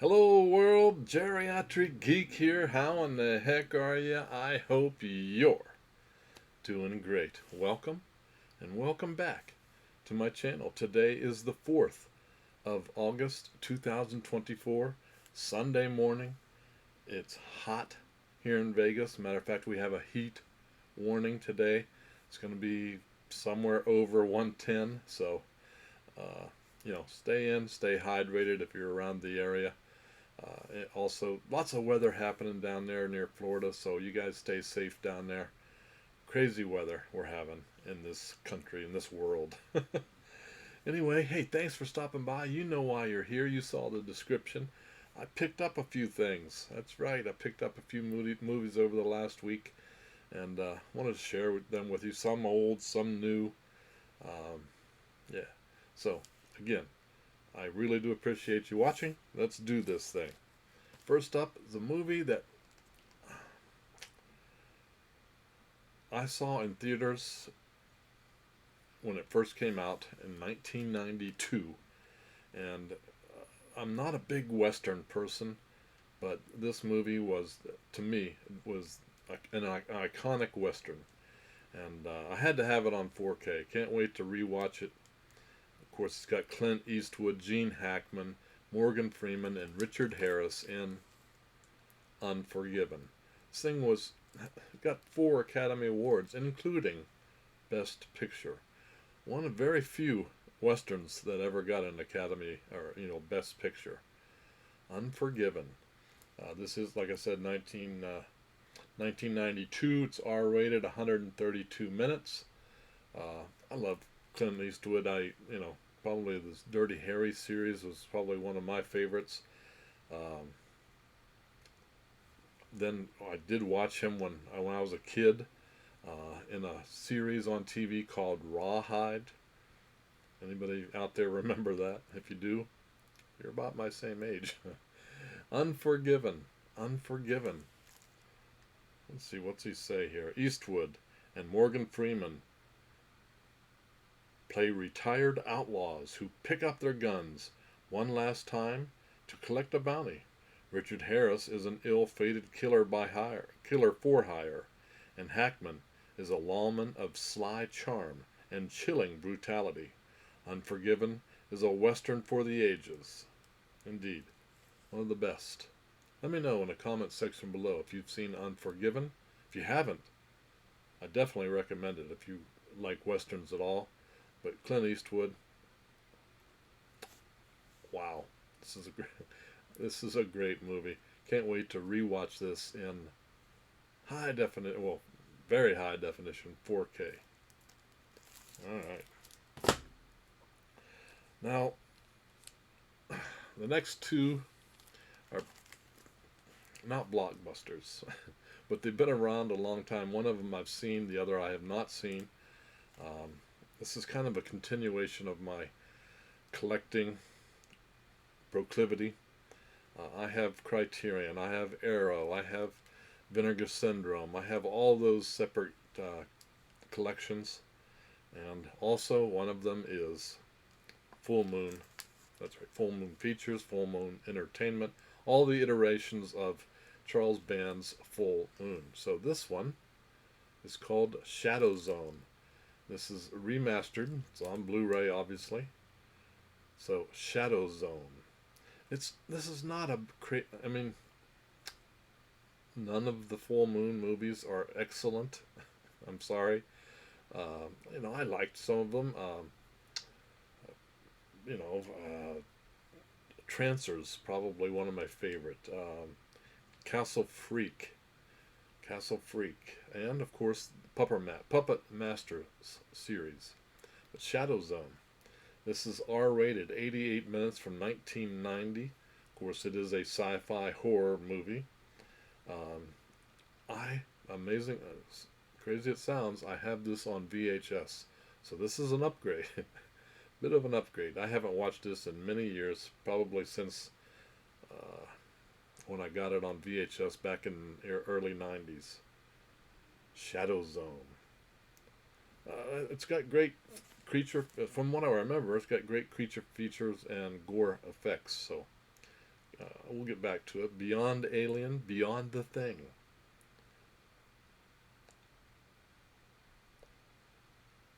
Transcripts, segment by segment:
Hello world, Geriatric Geek here. How in the heck are you? I hope you're doing great. Welcome and welcome back to my channel. Today is the 4th of August 2024, Sunday morning. It's hot here in Vegas. Matter of fact, we have a heat warning today. It's going to be somewhere over 110, so stay in, stay hydrated if you're around the area. Also, lots of weather happening down there near Florida, so you guys stay safe down there. Crazy weather we're having in this country, in this world. Anyway, hey, thanks for stopping by. You know why you're here. You saw the description. I picked up a few things. That's right, I picked up a few movies over the last week, and wanted to share them with you. Some old, some new. Um, yeah. So, again, I really do appreciate you watching. Let's do this thing. First up is a movie that I saw in theaters when it first came out in 1992. And I'm not a big Western person, but this movie was, to me, was an iconic Western. And I had to have it on 4K. Can't wait to rewatch it. Of course, it's got Clint Eastwood, Gene Hackman, Morgan Freeman, and Richard Harris in Unforgiven. This thing got 4 Academy Awards, including Best Picture. One of very few westerns that ever got an Academy or Best Picture. Unforgiven. This is, like I said, 1992. It's R-rated, 132 minutes. I love Clint Eastwood. Probably this Dirty Harry series was probably one of my favorites. Then I did watch him when I was a kid in a series on TV called Rawhide. Anybody out there remember that? If you do, you're about my same age. Unforgiven. Unforgiven. Let's see, what's he say here? Eastwood and Morgan Freeman play retired outlaws who pick up their guns one last time to collect a bounty. Richard Harris is an ill-fated killer for hire, and Hackman is a lawman of sly charm and chilling brutality. Unforgiven is a western for the ages. Indeed, one of the best. Let me know in the comment section below if you've seen Unforgiven. If you haven't, I definitely recommend it if you like westerns at all. But Clint Eastwood, wow, this is a great movie. Can't wait to rewatch this in high definition, well, very high definition, 4K. All right. Now, the next two are not blockbusters, but they've been around a long time. One of them I've seen, the other I have not seen. This is kind of a continuation of my collecting proclivity. I have Criterion, I have Arrow, I have Vinegar Syndrome, I have all those separate collections, and also one of them is Full Moon. That's right, Full Moon Features, Full Moon Entertainment, all the iterations of Charles Band's Full Moon. So this one is called Shadow Zone. This is remastered. It's on Blu-ray, obviously. So Shadow Zone. This is not a none of the Full Moon movies are excellent. I'm sorry. I liked some of them. Trancers, probably one of my favorite. Castle Freak. Castle Freak. And, of course, Puppet Master series. But Shadow Zone. This is R-rated, 88 minutes from 1990. Of course, it is a sci-fi horror movie. Amazing, crazy it sounds, I have this on VHS. So this is an upgrade. Bit of an upgrade. I haven't watched this in many years, probably since when I got it on VHS back in early 90s. Shadow Zone. It's got great creature, from what I remember, it's got great creature features and gore effects. So we'll get back to it. Beyond Alien, Beyond the Thing.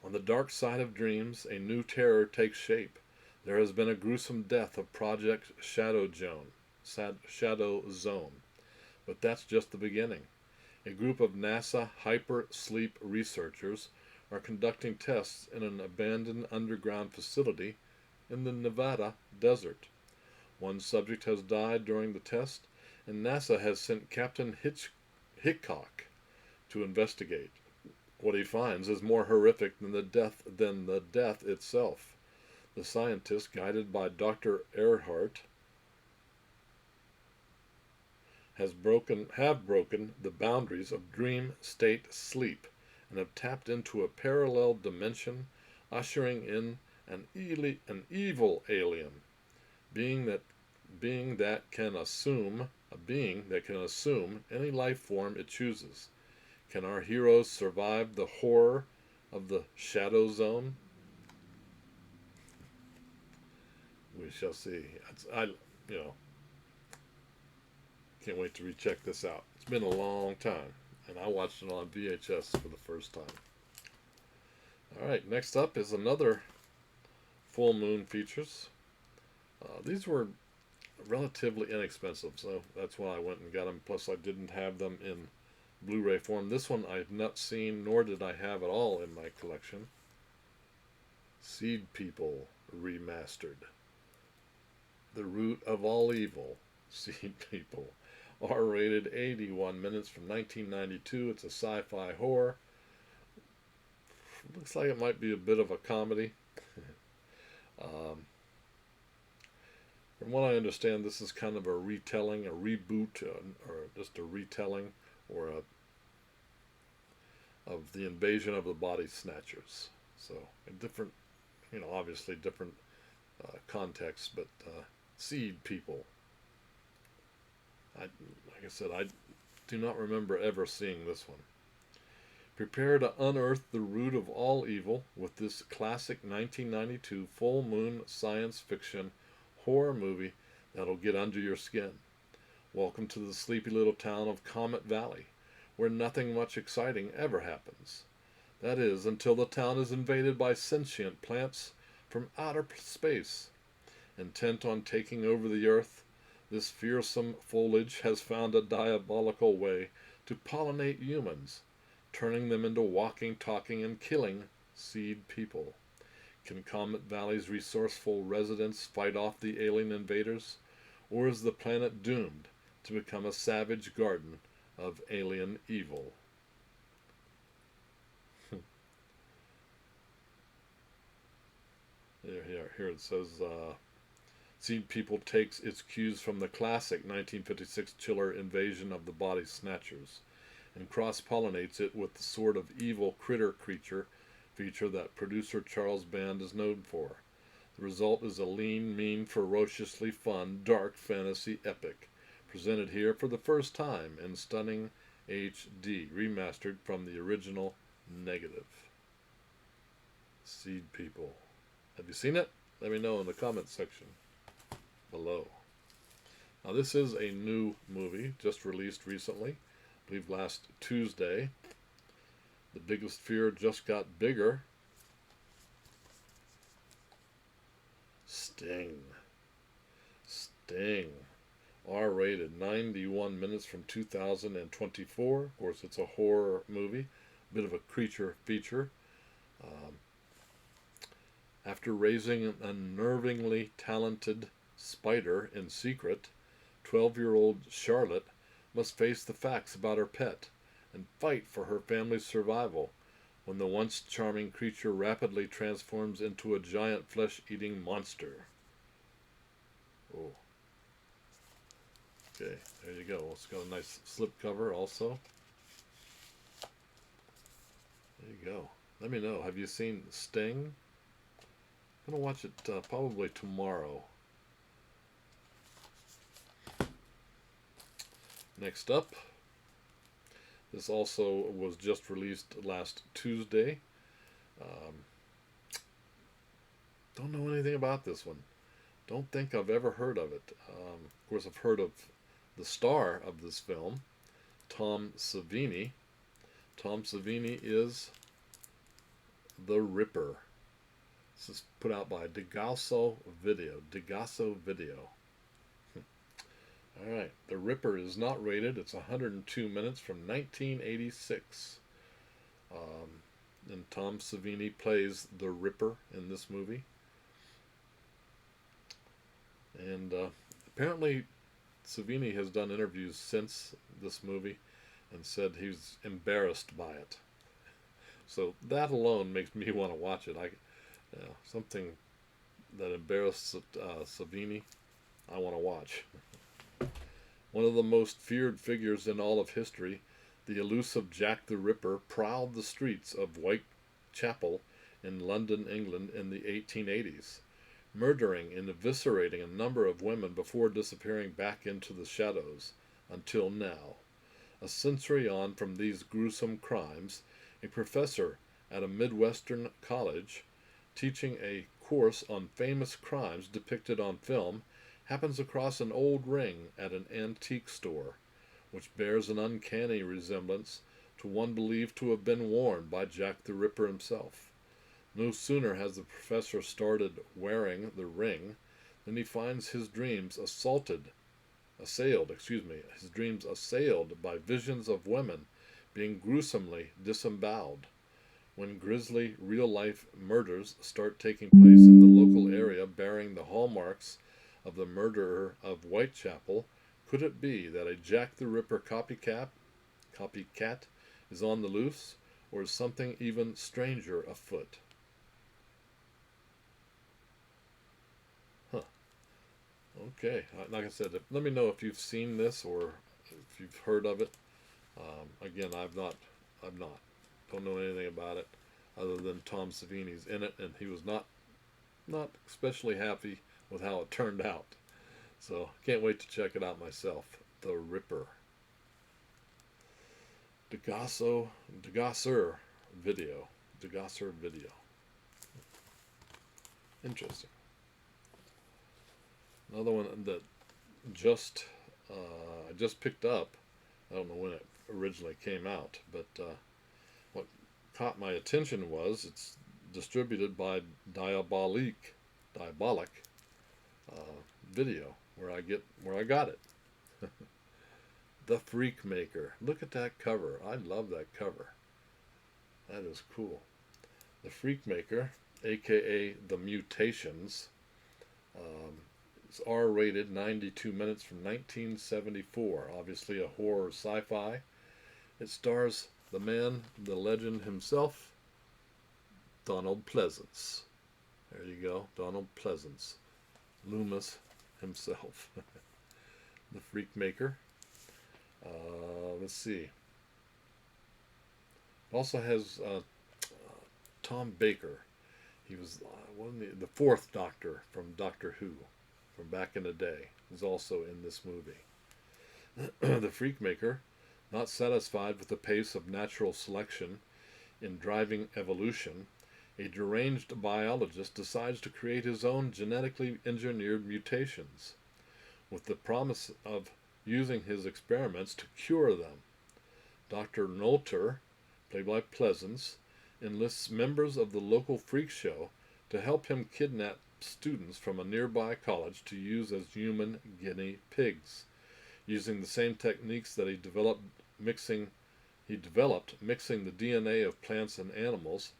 On the dark side of dreams, a new terror takes shape. There has been a gruesome death of Project Shadow Zone. But that's just the beginning. A group of NASA hypersleep researchers are conducting tests in an abandoned underground facility in the Nevada desert. One subject has died during the test, and NASA has sent Captain Hickok to investigate. What he finds is more horrific than the death itself. The scientists, guided by Dr. Earhart, have broken the boundaries of dream state sleep and have tapped into a parallel dimension, ushering in an evil alien being that can assume any life form it chooses. Can our heroes survive the horror of the Shadow Zone? We shall see. Can't wait to recheck this out. It's been a long time, and I watched it on VHS for the first time. All right, next up is another full moon features. These were relatively inexpensive, so that's why I went and got them. Plus, I didn't have them in Blu-ray form. This one I've not seen, nor did I have at all in my collection. Seed People Remastered. The Root of All Evil. Seed People. R-rated, 81 minutes from 1992. It's a sci-fi horror. Looks like it might be a bit of a comedy. From what I understand, this is kind of a retelling, a reboot, or just a retelling, of the Invasion of the Body Snatchers. So, a different, obviously different context, but Seed People. Like I said, I do not remember ever seeing this one. Prepare to unearth the root of all evil with this classic 1992 full moon science fiction horror movie that'll get under your skin. Welcome to the sleepy little town of Comet Valley, where nothing much exciting ever happens. That is, until the town is invaded by sentient plants from outer space. Intent on taking over the earth, this fearsome foliage has found a diabolical way to pollinate humans, turning them into walking, talking, and killing seed people. Can Comet Valley's resourceful residents fight off the alien invaders, or is the planet doomed to become a savage garden of alien evil? Here it says, Seed People takes its cues from the classic 1956 chiller Invasion of the Body Snatchers and cross-pollinates it with the sort of evil critter creature feature that producer Charles Band is known for. The result is a lean, mean, ferociously fun, dark fantasy epic, presented here for the first time in stunning HD, remastered from the original negative. Seed People. Have you seen it? Let me know in the comments section below. Now this is a new movie, just released recently, I believe last Tuesday. The Biggest Fear just got bigger. Sting. R-rated, 91 minutes from 2024. Of course, it's a horror movie, a bit of a creature feature. After raising an unnervingly talented spider in secret, 12-year-old Charlotte must face the facts about her pet and fight for her family's survival when the once charming creature rapidly transforms into a giant flesh-eating monster. Oh. Okay, there you go. It's got a nice slipcover also. There you go. Let me know. Have you seen Sting? I'm going to watch it probably tomorrow. Next up, this also was just released last Tuesday. Don't know anything about this one. Don't think I've ever heard of it. Of course, I've heard of the star of this film, Tom Savini. Tom Savini is the Ripper. This is put out by Degasso Video. Degasso Video. All right, The Ripper is not rated. It's 102 minutes from 1986. And Tom Savini plays the Ripper in this movie. And apparently, Savini has done interviews since this movie and said he was embarrassed by it. So that alone makes me want to watch it. Something that embarrassed Savini, I want to watch. One of the most feared figures in all of history, the elusive Jack the Ripper prowled the streets of Whitechapel in London, England in the 1880s, murdering and eviscerating a number of women before disappearing back into the shadows, until now. A century on from these gruesome crimes, a professor at a Midwestern college, teaching a course on famous crimes depicted on film, happens across an old ring at an antique store, which bears an uncanny resemblance to one believed to have been worn by Jack the Ripper himself. No sooner has the professor started wearing the ring than he finds his dreams assailed by visions of women being gruesomely disemboweled. When grisly real-life murders start taking place in the local area bearing the hallmarks of the murderer of Whitechapel, could it be that a Jack the Ripper copycat is on the loose, or is something even stranger afoot? Huh. Okay. Like I said, let me know if you've seen this or if you've heard of it. Again, I've not. Don't know anything about it other than Tom Savini's in it, and he was not especially happy with how it turned out. So can't wait to check it out myself. The Ripper. Degasso Video. Degasso Video. Interesting. Another one that I just picked up. I don't know when it originally came out, but what caught my attention was it's distributed by Diabolic Video, where I got it. The Freak Maker. Look at that cover. I love that cover. That is cool. The Freak Maker, aka The Mutations, is R-rated, 92 minutes from 1974. Obviously a horror sci-fi. It stars the man, the legend himself, Donald Pleasence. There you go, Donald Pleasence. Loomis himself. The Freak Maker. Let's see. It also has Tom Baker. He was the fourth Doctor from Doctor Who, from back in the day. Is also in this movie. The Freak Maker, not satisfied with the pace of natural selection in driving evolution, a deranged biologist decides to create his own genetically engineered mutations, with the promise of using his experiments to cure them. Dr. Noelter, played by Pleasance, enlists members of the local freak show to help him kidnap students from a nearby college to use as human guinea pigs. Using the same techniques that he developed mixing the DNA of plants and animals,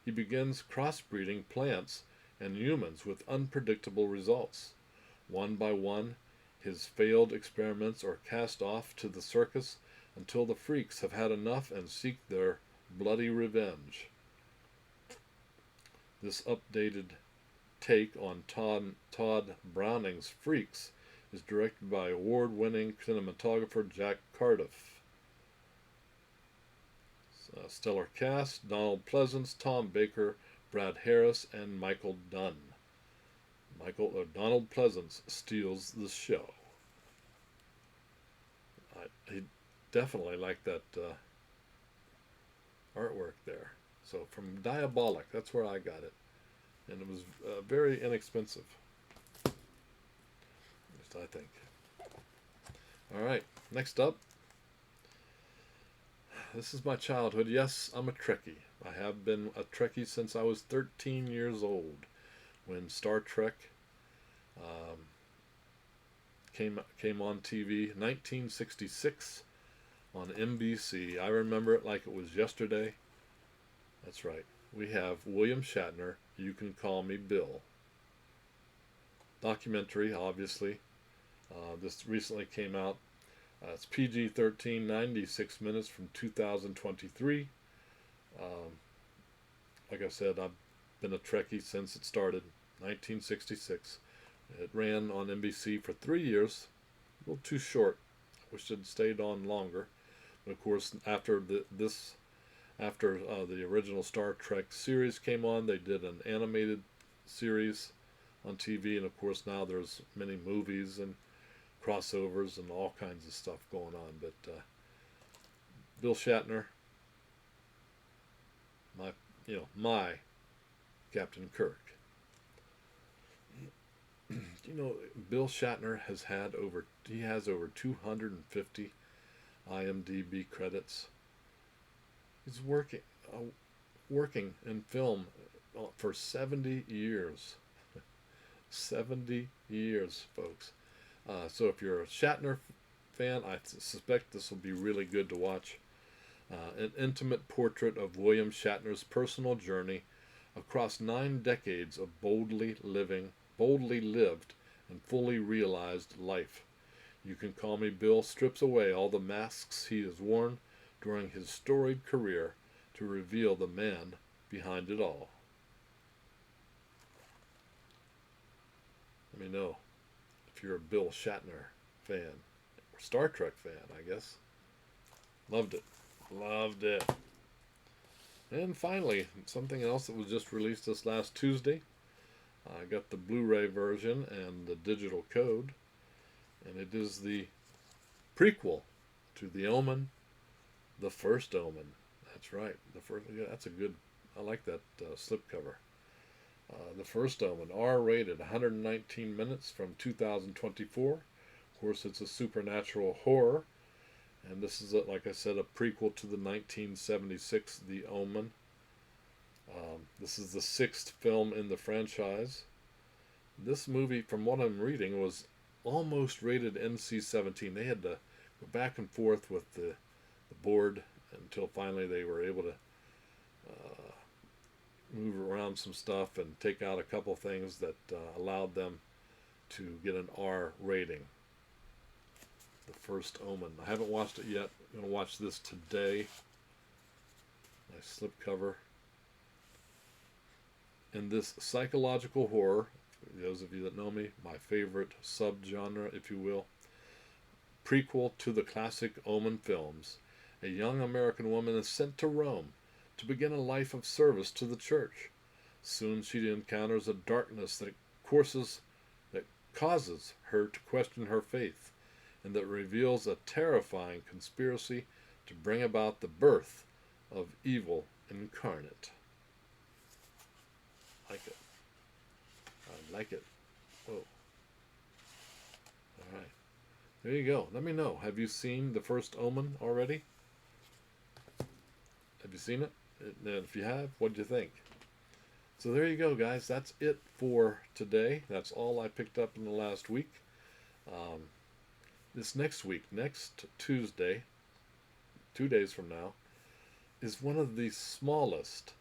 he begins crossbreeding plants and humans with unpredictable results. One by one, his failed experiments are cast off to the circus until the freaks have had enough and seek their bloody revenge. This updated take on Todd Browning's Freaks is directed by award-winning cinematographer Jack Cardiff. Stellar cast: Donald Pleasance, Tom Baker, Brad Harris, and Michael Dunn. Donald Pleasance steals the show. He definitely liked that artwork there. So from Diabolic, that's where I got it, and it was very inexpensive. I think. All right, next up. This is my childhood. Yes, I'm a Trekkie. I have been a Trekkie since I was 13 years old when Star Trek um, came on TV. 1966 on NBC. I remember it like it was yesterday. That's right. We have William Shatner. You Can Call Me Bill. Documentary, obviously. This recently came out. It's PG-13, 96 minutes from 2023. Um, like I said, I've been a Trekkie since it started, 1966. It ran on NBC for 3 years, a little too short. I wish it had stayed on longer. But of course, after the original Star Trek series came on, they did an animated series on TV, and of course now there's many movies and crossovers and all kinds of stuff going on. But Bill Shatner, my Captain Kirk. Bill Shatner has over 250 IMDb credits. He's working in film for 70 years. 70 years, folks. So if you're a Shatner fan, I suspect this will be really good to watch. An intimate portrait of William Shatner's personal journey across 9 decades of boldly lived, and fully realized life. You Can Call Me Bill strips away all the masks he has worn during his storied career to reveal the man behind it all. Let me know if you're a Bill Shatner fan, or Star Trek fan, I guess. Loved it. Loved it. And finally, something else that was just released this last Tuesday. I got the Blu-ray version and the digital code, and it is the prequel to The Omen, The First Omen. That's right. That's a good. I like that slipcover. The First Omen, R-rated, 119 minutes from 2024. Of course, it's a supernatural horror, and this is, like I said, a prequel to the 1976 The Omen. This is the 6th film in the franchise. This movie, from what I'm reading, was almost rated NC-17. They had to go back and forth with the board until finally they were able to move around some stuff and take out a couple things that allowed them to get an R rating. The First Omen. I haven't watched it yet. I'm going to watch this today. Nice slipcover. In this psychological horror, for those of you that know me, my favorite subgenre, if you will, prequel to the classic Omen films, a young American woman is sent to Rome to begin a life of service to the church. Soon she encounters a darkness that causes her to question her faith, and that reveals a terrifying conspiracy to bring about the birth of evil incarnate. Like it. I like it. Whoa. All right. There you go. Let me know. Have you seen The First Omen already? Have you seen it? And if you have, what do you think? So there you go, guys. That's it for today. That's all I picked up in the last week. This next week, next Tuesday, 2 days from now, is one of the smallest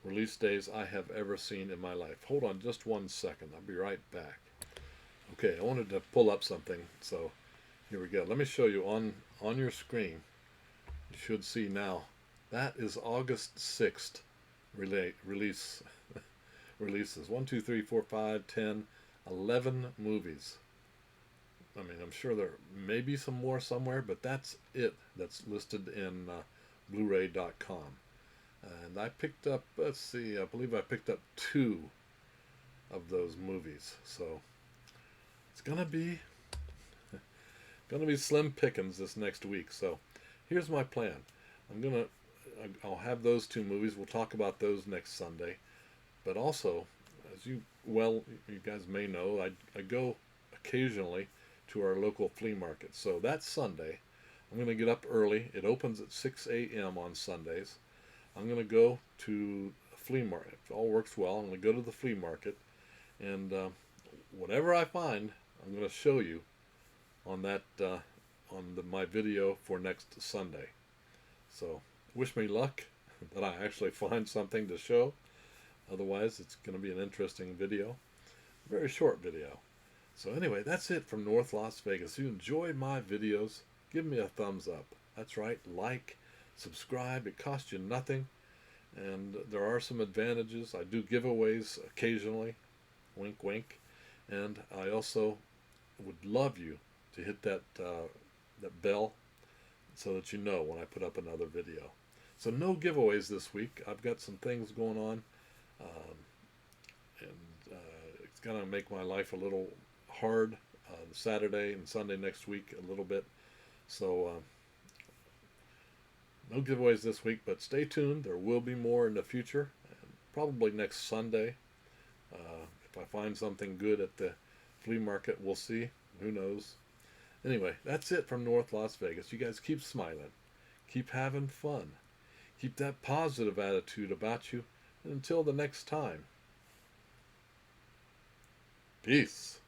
release days I have ever seen in my life. Hold on just 1 second. I'll be right back. Okay, I wanted to pull up something, so here we go. Let me show you on your screen. You should see now. That is August 6th releases. 1, 2, 3, 4, 5, 10, 11 movies. I mean, I'm sure there may be some more somewhere, but that's it. That's listed in Blu-ray.com. And I picked up, let's see, I believe I picked up 2 of those movies. So it's gonna be slim pickings this next week. So here's my plan. I'll have those 2 movies. We'll talk about those next Sunday. But also, as you guys may know, I go occasionally to our local flea market. So that's Sunday. I'm going to get up early. It opens at 6 a.m. on Sundays. I'm going to go to a flea market. If all works well, I'm going to go to the flea market, and whatever I find, I'm going to show you on that my video for next Sunday. So wish me luck that I actually find something to show. Otherwise, it's going to be an interesting video, very short video. So anyway, that's it from North Las Vegas. If you enjoyed my videos, give me a thumbs up. That's right, like, subscribe. It costs you nothing, and there are some advantages. I do giveaways occasionally, wink wink, and I also would love you to hit that bell so that you know when I put up another video. So no giveaways this week. I've got some things going on, and it's going to make my life a little hard Saturday and Sunday next week a little bit. So no giveaways this week, but stay tuned. There will be more in the future, and probably next Sunday. If I find something good at the flea market, we'll see. Who knows? Anyway, that's it from North Las Vegas. You guys keep smiling. Keep having fun. Keep that positive attitude about you. And until the next time, peace.